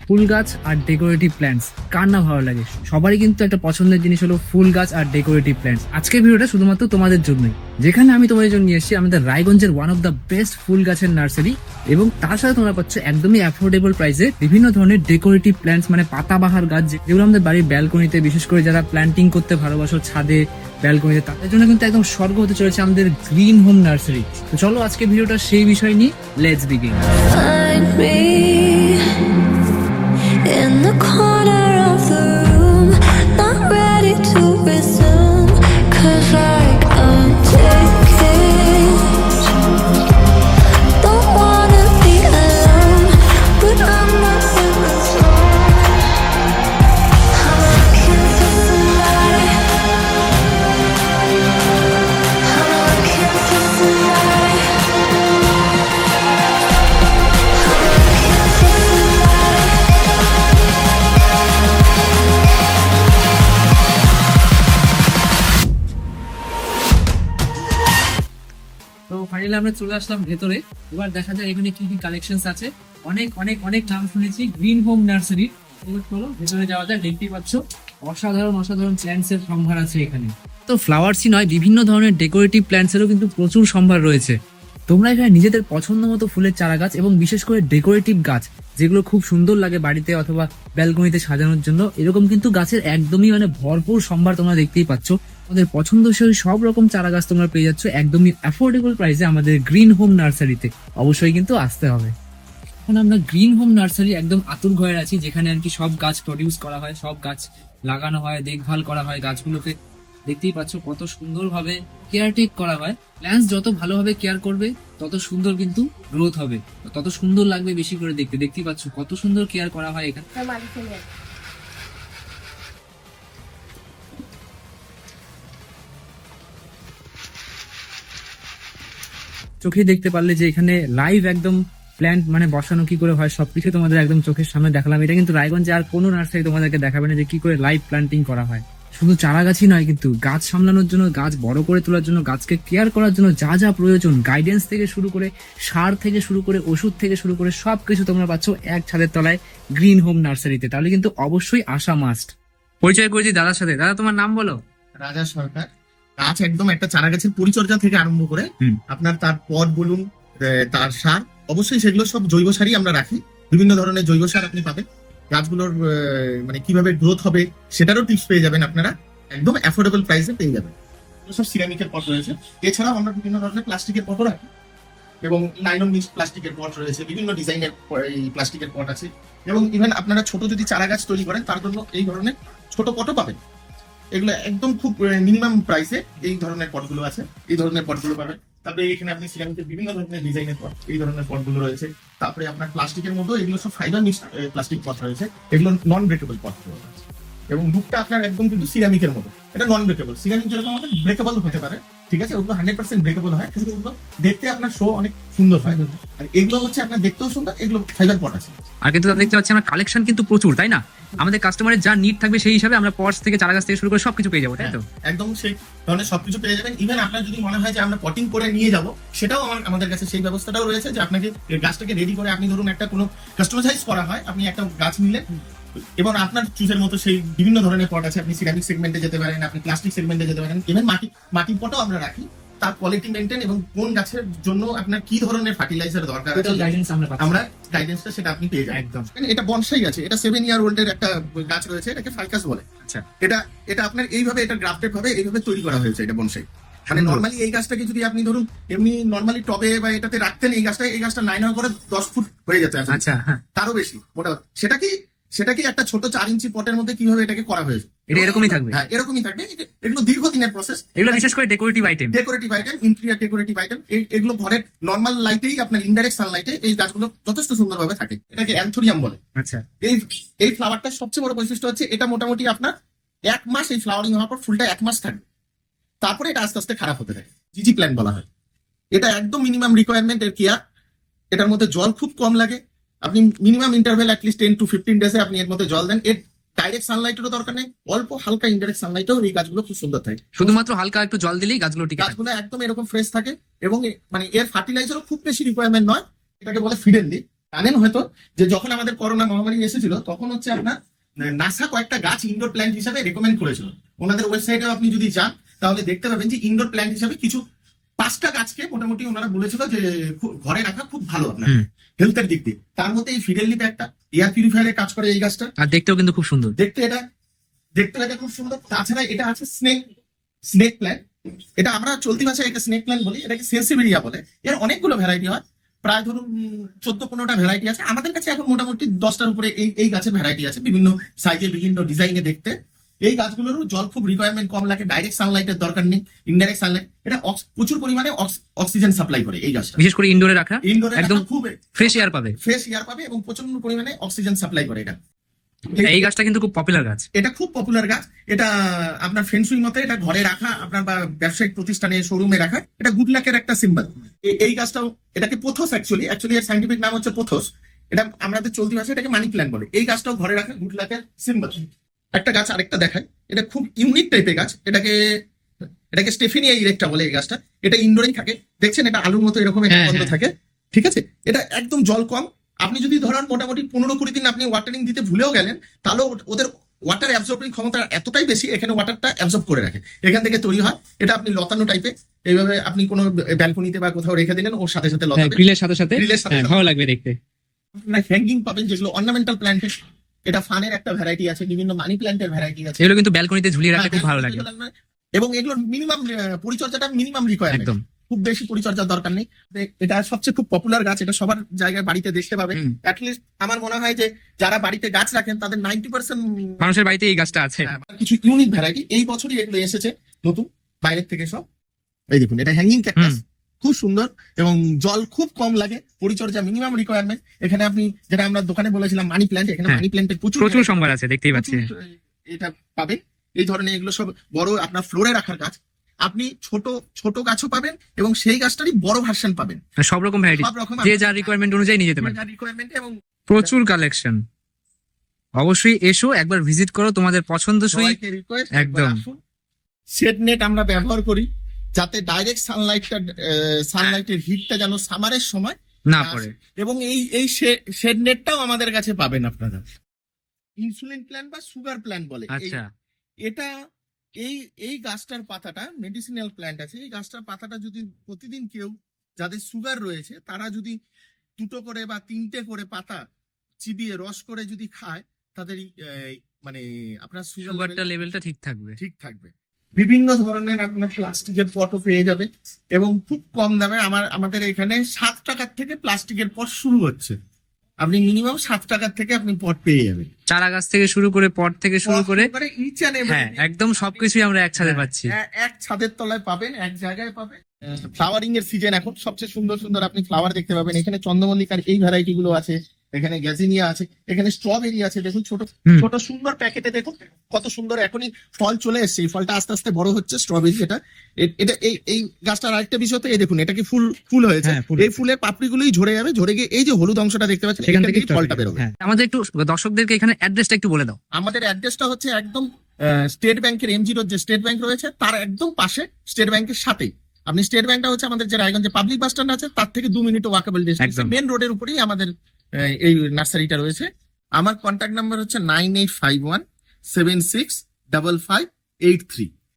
ফুল গাছ আর decorative plants কার না ভালো লাগে? সবারই কিন্তু একটা পছন্দের জিনিস হলো ফুল গাছ আর ডেকোরেটিভ প্ল্যান্টস। আজকের ভিডিওটা শুধুমাত্র তোমাদের জন্যই, যেখানে আমি তোমাদের জন্য নিয়ে এসেছি আমাদের রায়গঞ্জের ওয়ান অফ দ্য বেস্ট ফুল গাছের নার্সারি, এবং তার সাথে তোমরা পাচ্ছ একদমই অ্যাফোর্ডেবল প্রাইসে বিভিন্ন ধরনের ডেকোরেটিভ প্ল্যান্টস, মানে পাতাবাহার গাছ যেগুলো আমাদের বাড়ির ব্যালকনিতে, বিশেষ করে যারা প্ল্যান্টিং করতে ভালোবাসো ছাদে ব্যালকনিতে, তাদের জন্য কিন্তু একদম স্বর্গ হতে চলেছে আমাদের গ্রিন হোম নার্সারি। তো চলো আজকে ভিডিওটা সেই বিষয় নিয়ে let's begin. Find me in the corner of the room, not ready to resume, 'cause like I'm taking, don't wanna be alone, but I'm not in the zone. I'm looking for somebody, I'm looking for somebody. তো finally আমরা চলে আসলাম ভেতরে। এবার দেখা যায় এখানে কি কি কালেকশন আছে। অনেক অনেক অনেক নাম শুনেছি গ্রিন হোম নার্সারি। চলো ভেতরে যাওয়া যায়। দেখতেই পাচ্ছ অসাধারণ অসাধারণ প্ল্যান্টস এর সম্ভার আছে এখানে। তো ফ্লাওয়ার্সই নয়, বিভিন্ন ধরনের ডেকোরেটিভ প্ল্যান্টস এরও কিন্তু প্রচুর সম্ভার রয়েছে। তোমরা এখানে নিজেদের পছন্দ মতো ফুলের চারা গাছ এবং বিশেষ করে ডেকোরেটিভ গাছ, যেগুলো খুব সুন্দর লাগে বাড়িতে অথবা ব্যালকনিতে সাজানোর জন্য, এরকম কিন্তু গাছের একদমই মানে ভরপুর সম্ভার তোমরা দেখতেই পাচ্ছ। আমাদের পছন্দসই সব রকম চারা গাছ তোমরা পেয়ে যাচ্ছ একদমই অ্যাফোর্ডেবল প্রাইসে আমাদের গ্রিন হোম নার্সারিতে। অবশ্যই কিন্তু আসতে হবে। এখন আমরা গ্রিন হোম নার্সারি একদম আতুর ঘরে আছি, যেখানে আর কি সব গাছ প্রডিউস করা হয়, সব গাছ লাগানো হয়, দেখভাল করা হয় গাছগুলোকে। দেখতেই পাচ্ছ কত সুন্দরভাবে কেয়ারটেক করা হয়। প্ল্যান্টস যত ভালোভাবে কেয়ার করবে তত সুন্দর কিন্তু গ্রোথ হবে, তত সুন্দর লাগবে বেশি করে দেখতে। দেখতেই পাচ্ছ কত সুন্দর কেয়ার করা হয় এখানে। চোখে দেখতে পারলে যে এখানে লাইভ একদম প্ল্যান্ট মানে বসানো কি করে হয় সবকিছু তোমাদের একদম চোখের সামনে দেখালাম। এটা কিন্তু রায়গঞ্জে আর কোনো নার্সারি তোমাদেরকে দেখাবে না যে কি করে লাইভ প্ল্যান্টিং করা হয়। শুধু চারা গাছই নয়, কিন্তু গাছ সামলানোর জন্য, গাছ বড় করে তোলার জন্য, গাছকে কেয়ার করার জন্য যা যা প্রয়োজন, গাইডেন্স থেকে শুরু করে, সার থেকে শুরু করে, ওষুধ থেকে শুরু করে সবকিছু তোমরা পাচ্ছ এক ছাদের তলায় গ্রিন হোম নার্সারিতে। তাহলে কিন্তু অবশ্যই আসা মাস্ট। পরিচয় করেছি দাদার সাথে। দাদা তোমার নাম বলো। রাজা সরকার। গাছ একদম একটা চারা গাছের পরিচর্যা থেকে আরম্ভ করে আপনার তার পট বলুন, তার সার, অবশ্যই সেগুলো সব জৈব সারই আমরা রাখি। বিভিন্ন ধরনের জৈব সার আপনি পাবেন। গাছগুলোর মানে কিভাবে গ্রোথ হবে সেটারও টিপস পেয়ে যাবেন আপনারা, একদম অ্যাফোর্ডেবল প্রাইসে পেয়ে যাবেন। সব সিরামিকের পট রয়েছে, এছাড়াও আমরা বিভিন্ন ধরনের প্লাস্টিকের পটও রাখি, এবং নাইলন মিক্সড প্লাস্টিকের পট রয়েছে, বিভিন্ন ডিজাইনের এই প্লাস্টিকের পট আছে। এবং ইভেন আপনারা ছোট যদি চারা গাছ তৈরি করেন তার জন্য এই ধরনের ছোট পটও পাবেন। এগুলো একদম খুব মিনিমাম প্রাইসে এই ধরনের পটগুলো আছে, এই ধরনের পটগুলো পাবেন। তারপরে এখানে আপনি সিরামিকের বিভিন্ন ধরনের ডিজাইনের পট, এই ধরনের পটগুলো রয়েছে। তারপরে আপনার প্লাস্টিকের মধ্যে এগুলো সব ফাইবার মিক্সড প্লাস্টিক পট রয়েছে, এগুলো নন ব্রেকেবল পট রয়েছে। এবং লুকটা আপনার একদম কিন্তু সিরামিকের মতো, এটা নন ব্রেকেবল। সিরামিক যেরকম আমাদের ব্রেকেবল হতে পারে, ঠিক আছে, ওগুলো 100% ব্রেকেবল হয়, কিন্তু ওগুলো দেখতে আপনার শো অনেক সুন্দর হয়। আর এগুলো হচ্ছে আপনার দেখতেও সুন্দর, এগুলো ফাইবার পট আছে। আর কিন্তু দেখতে পাচ্ছি আমরা কালেকশন কিন্তু প্রচুর, তাই না? আমাদের কাস্টমারের যা নিড থাকবে সেই হিসাবে আমরা পটস থেকে, চারা গাছ থেকে শুরু করে সবকিছু পেয়ে যাবো, তাই তো? একদম সেই ধরনের সবকিছু পেয়ে যাবেন। ইভেন আপনার যদি মনে হয় যে আমরা পটিং করে নিয়ে যাব, সেটাও আমাদের কাছে সেই ব্যবস্থাটাও রয়েছে, যে আপনাকে গাছটাকে রেডি করে, আপনি ধরুন একটা কোনো কাস্টমাইজ করা হয়, আপনি একটা গাছ নিলেন এবং আপনার চুজের মতো সেই বিভিন্ন ধরনের পট আছে। আপনি সিরামিক সেগমেন্টে যেতে পারেন, আপনি প্লাস্টিক সেগমেন্টে যেতে পারেন, ইভেন মাটির পটও আমরা রাখি। তার কোয়ালিটি মেনটেন এবং কোন গাছের জন্য আপনার কি ধরনের ফার্টিলাইজার দরকার আছে, আমরা গাইডেন্সটা সেটা আপনি পেয়ে যাবেন একদম। এটা বনসাই আছে, এটা 7 ইয়ার ওল্ড এর একটা গাছ রয়েছে, এটাকে ফাইকাস বলে। আচ্ছা, এটা আপনার এইভাবে, এটা গ্রাফটেড ভাবে এইভাবে তৈরি করা হয়েছে, এটা বনসাই। মানে নর্মালি এই গাছটাকে যদি আপনি ধরুন এমনি নর্মালি টবে বা এটাতে রাখতেন, এই গাছটা 9 করে 10 ফুট হয়ে যেত। আচ্ছা, তারও বেশি মোটামুটি। সেটা কি একটা ছোট 4 ইঞ্চি পটের মধ্যে কিভাবে এটাকে করা হয়েছে, এটা এরকমই থাকবে। হ্যাঁ, এরকমই থাকবে। এগুলো দীর্ঘদিনের প্রসেস, এগুলো বিশেষ করে decorative item, interior decorative item. এগুলো ঘরের নর্মাল লাইটেই, আপনার ইনডাইরেক্ট সানলাইটে এই গাছগুলো যথেষ্ট সুন্দরভাবে থাকে। এটাকে অ্যান্থোরিয়াম বলে। আচ্ছা, এই ফ্লাওয়ারটার সবচেয়ে বড় বৈশিষ্ট্য হচ্ছে এটা মোটামুটি আপনার 1 মাস, এই ফ্লাওয়ারিং হওয়ার পর ফুলটা 1 মাস থাকবে, তারপরে এটা আস্তে আস্তে খারাপ হতে থাকে। জিজি প্ল্যান্ট বলা হয় এটা। একদম মিনিমাম রিকোয়ারমেন্ট এর কেয়ার। এটার মধ্যে জল খুব কম লাগে। আপনি মিনিমাম ইন্টারভেল অ্যাটলিস্ট 10 to 15 ডেজে আপনি এর মধ্যে জল দেন। এর ডাইরেক্ট সানলাইটেরও দরকার নেই, অল্প হালকা ইনডাইরেক্ট সানলাইটেও এই গাছগুলো খুব সুন্দর থাকে। শুধুমাত্র হালকা একটু জল দিলেই গাছগুলো ঠিক আছে। গাছগুলো একদম এরকম ফ্রেশ থাকে, এবং মানে এর ফার্টিলাইজারও খুব বেশি রিকোয়ারমেন্ট নয়। এটাকে বলে ফিডেনলি। জানেন হয়তো যে যখন আমাদের করোনা মহামারী এসেছিল তখন হচ্ছে আপনার নাসা কয়েকটা গাছ ইনডোর প্ল্যান্ট হিসাবে রেকমেন্ড করেছিল। ওনাদের ওয়েবসাইটে আপনি যদি যান তাহলে দেখতে পাবেন যে ইনডোর প্ল্যান্ট হিসাবে কিছু 5টা গাছকে মোটামুটি ওনারা বলেছিল যে ঘরে রাখা খুব ভালো আপনার হেলথের দিক দিয়ে। তার মধ্যে এই ফিডেল লিপ একটা এয়ার পিউরিফায়ারের কাজ করে এই গাছটা, আর দেখতেও কিন্তু খুব সুন্দর। দেখতে এটা খুব সুন্দর। তাছাড়া এটা আছে স্নেক প্ল্যান্ট, এটা আমরা চলতি ভাষায় একে স্নেক প্ল্যান্ট বলি, এটাকে সেন্সিভিরিয়া বলে। এর অনেকগুলো ভ্যারাইটি হয়, প্রায় ধরুন 14-15টা ভ্যারাইটি আছে। আমাদের কাছে এখন মোটামুটি 10টার উপরে এই গাছের ভ্যারাইটি আছে, বিভিন্ন সাইজে বিভিন্ন ডিজাইনে দেখতে। এই গাছগুলোরও জল খুব রিকোয়ারমেন্ট কম লাগে, ডাইরেক্ট সানলাইটের দরকার নেই, ইনডাইরেক্ট সানলাইট। এটা প্রচুর পরিমাণে অক্সিজেন সাপ্লাই করে এই গাছটা, বিশেষ করে ইনডোরে রাখা, ইনডোরে একদম খুব ফ্রেশ এয়ার পাবে, ফ্রেশ এয়ার পাবে এবং প্রচন্ড পরিমাণে অক্সিজেন সাপ্লাই করে এটা। এই গাছটা কিন্তু খুব পপুলার গাছ। এটা খুব পপুলার গাছ। এটা আপনার ফেন্সুই মতে এটা ঘরে রাখা আপনার বা ব্যবসায়িক প্রতিষ্ঠানে শোরুমে রাখা, এটা গুড লাকের একটা সিম্বল। এই গাছটাও, এটাকে পোথোস অ্যাকচুয়ালি এর সাইন্টিফিক নাম হচ্ছে পোথোস। এটা আমাদের চলতি ভাষায় এটাকে মানি প্ল্যান্ট বলে। এই গাছটাও ঘরে রাখা গুড লাকের সিম্বল। একটা গাছ আরেকটা দেখায়, এটা খুব ইউনিক টাইপের গাছ, এটাকে স্টেফেনিয়া ইরেক্টা বলে। এই গাছটা এটা ইনডোরেই থাকে, দেখছেন এটা আলুর মতো এরকম একটা গন্ধ থাকে, ঠিক আছে। এটা একদম জল কম। আপনি যদি ধরেন মোটামুটি 15-20 দিন আপনি ওয়াটারিং দিতে ভুলেও গেলেন, তাহলে ওদের ওয়াটার অ্যাবজর্বিং ক্ষমতা এতটাই বেশি, এখানে ওয়াটারটা অ্যাবজর্ব করে রাখে, এখান থেকে তৈরি হয়। এটা আপনি লতানো টাইপে, এইভাবে আপনি কোনো ব্যালকনিতে বা কোথাও রেখে দিলেন, ওর সাথে সাথে লতাবে, গ্রিলের সাথে সাথে গ্রিলের সাথে ভালো লাগবে দেখতে। হ্যাঙ্গিং পাবেন যেগুলো অর্নামেন্টাল প্ল্যান্টের, এটা ফানের একটা ভ্যারাইটি আছে, বিভিন্ন মানি প্ল্যান্টের ভ্যারাইটি আছে। এগুলো কিন্তু ব্যালকনিতে ঝুলিয়ে রাখতে খুব ভালো লাগে, এবং এগুলোর মিনিমাম পরিচর্যাটা মিনিমাম রিকোয়ারমেন্ট, একদম খুব বেশি পরিচর্যার দরকার নেই। এটা সবচেয়ে খুব পপুলার গাছ, এটা সবার জায়গায় বাড়িতে দেখতে পাবে। অ্যাটলিস্ট আমার মনে হয় যে যারা বাড়িতে গাছ রাখেন তাদের 90% মানুষের বাড়িতে এই গাছটা আছে। কিছু ইউনিক ভ্যারাইটি এই বছরই এগুলো এসেছে নতুন বাইরের থেকে সব। এই দেখুন, এটা হ্যাঙ্গিং ক্যাকটাস, খুব সুন্দর এবং জল খুব কম লাগে, পরিচর্যা মিনিমাম রিকোয়ারমেন্ট। এখানে আপনি যেটা আমরা দোকানে বলেছিলাম মানি প্ল্যান্ট, এখানে মানি প্ল্যান্টের প্রচুর সম্ভার আছে, দেখতেই পাচ্ছি। এটা পাবেন এই ধরনের, এগুলো সব বড় আপনার ফ্লোরে রাখার গাছ। আপনি ছোট গাছও পাবেন এবং সেই গাছটারই বড় ভার্সন পাবেন, সব রকম ভ্যারাইটি, সব রকম যে যার রিকোয়ারমেন্ট অনুযায়ী নিয়ে যেতে পারেন। রিকোয়ারমেন্ট এবং প্রচুর কালেকশন। অবশ্যই এসো, একবার ভিজিট করো, তোমাদের পছন্দসই। সবাইকে রিকোয়েস্ট একদম। শেড নেট আমরা ব্যবহার করি যাতে ডাইরেক্ট সানলাইটের হিটটা যেন সামারের সময় না পড়ে, এবং এই শেড নেটটাও আমাদের কাছে পাবেন আপনারা। ইনসুলিন প্ল্যান্ট বা সুগার প্ল্যান্ট বলে। আচ্ছা, এটা এই গাছটার পাতাটা মেডিসিনাল প্ল্যান্ট আছে। এই গাছটার পাতাটা যদি প্রতিদিন কেউ, যাদের সুগার রয়েছে, তারা যদি 2টো করে বা 3টে করে পাতা চিবিয়ে রস করে যদি খায়, তাদের মানে আপনার সুগারটা লেভেলটা ঠিক থাকবে। বিভিন্ন ধরনের আপনার প্লাস্টিকের পটও পেয়ে যাবে এবং খুব কম দামে। আমাদের এখানে 7 টাকার থেকে প্লাস্টিকের পট শুরু হচ্ছে। আপনি মিনিমাম 7 টাকার থেকে আপনি পট পেয়ে যাবেন, চারা গাছ থেকে শুরু করে, পট থেকে শুরু করে, ইচ এন্ড এভরিথিং একদম সবকিছুই আমরা একসাথে পাচ্ছি। এক ছাদের তলায় পাবেন, এক জায়গায় পাবেন। ফ্লাওয়ারিং এর সিজন এখন, সবচেয়ে সুন্দর সুন্দর আপনি ফ্লাওয়ার দেখতে পাবেন। এখানে চন্দ্রমল্লিকার এই ভ্যারাইটি গুলো আছে, এখানে গ্যাজিনিয়া আছে, এখানে স্ট্রবেরি আছে। দেখুন ছোট ছোট সুন্দর প্যাকেটে দেখুন কত সুন্দর, এখনই ফল চলে এসছে, এই ফলটা আস্তে আস্তে বড় হচ্ছে স্ট্রবেরি। এটা এই গাছটার আরেকটা বিষয় তো, এই দেখুন এটা কি ফুল হয়েছে, এই ফুলের পাপড়িগুলোই ঝরে যাবে, ঝরে গিয়ে এই যে হলুদ অংশটা দেখতে পাচ্ছেন, এখান থেকে ফলটা বেরোবে। আমাদের একটু দর্শকদেরকে এখানে অ্যাড্রেসটা একটু বলে দাও। আমাদের অ্যাড্রেসটা হচ্ছে একদম স্টেট ব্যাংকের এমজি রোড, যে স্টেট ব্যাংক রয়েছে তার একদম পাশে, স্টেট ব্যাংকের সাথেই। আপনি স্টেট ব্যাংকটা হচ্ছে আমাদের যে রায়গঞ্জে পাবলিক বাস স্ট্যান্ড আছে, তার থেকে 2 মিনিট ওয়াকেবল ডিস্টেন্স, মেন রোডের উপরেই আমাদের এই নার্সারিটা রয়েছে। আমার কন্ট্যাক্ট নাম্বার হচ্ছে 9851765583।